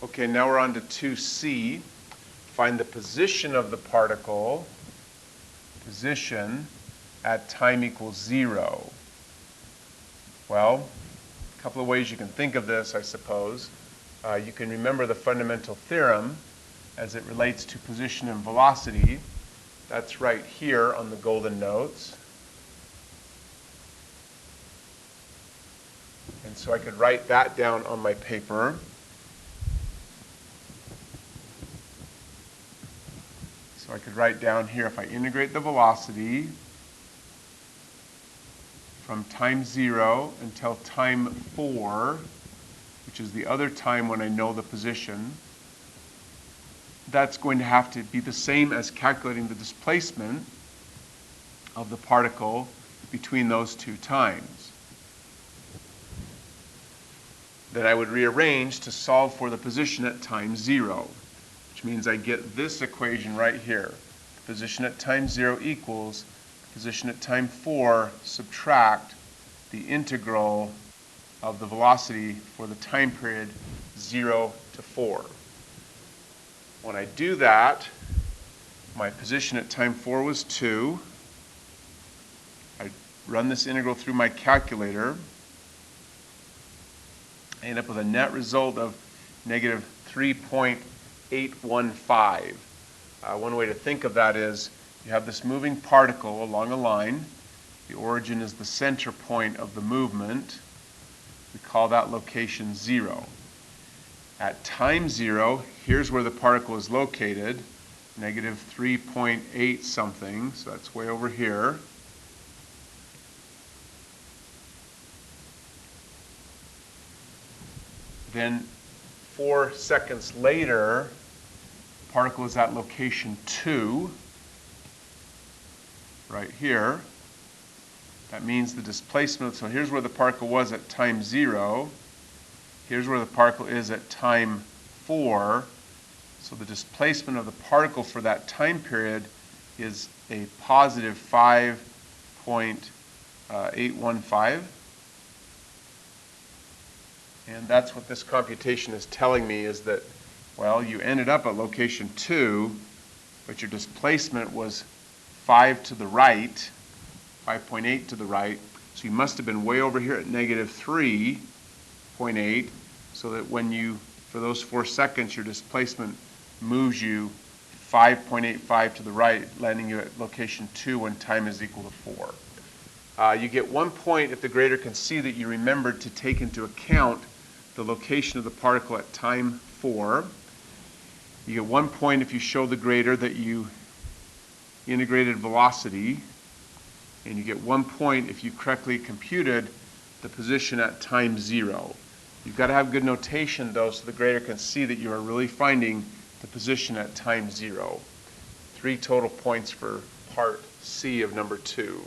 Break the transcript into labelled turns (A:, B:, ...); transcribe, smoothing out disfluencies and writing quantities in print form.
A: Okay, now we're on to 2C. Find the position of the particle, position at time equals 0. Well, a couple of ways you can think of this, I suppose. You can remember the fundamental theorem as it relates to position and velocity. That's right here on the golden notes. And so I could write that down on my paper. So I could write down here, if I integrate the velocity from time 0 until time 4, which is the other time when I know the position, that's going to have to be the same as calculating the displacement of the particle between those two times. Then I would rearrange to solve for the position at time 0, which means I get this equation right here. The position at time 0 equals position at time 4 subtract the integral of the velocity for the time period 0 to 4. When I do that, my position at time 4 was 2. I run this integral through my calculator. I end up with a net result of negative 3.815. One way to think of that is you have this moving particle along a line. The origin is the center point of the movement. We call that location 0. At time 0, here's where the particle is located, negative 3.8 something, so that's way over here. Then 4 seconds later, the particle is at location 2, right here. That means the displacement, so here's where the particle was at time 0. Here's where the particle is at time 4. So the displacement of the particle for that time period is a positive 5.815. And that's what this computation is telling me, is that, well, you ended up at location 2, but your displacement was 5 to the right, 5.8 to the right. So you must have been way over here at negative 3.8, so that when you, for those 4 seconds, your displacement moves you 5.85 to the right, landing you at location 2 when time is equal to 4. You get 1 point if the grader can see that you remembered to take into account the location of the particle at time 4. You get 1 point if you show the grader that you integrated velocity. And you get 1 point if you correctly computed the position at time 0. You've got to have good notation, though, so the grader can see that you are really finding the position at time 0. 3 total points for part C of number 2.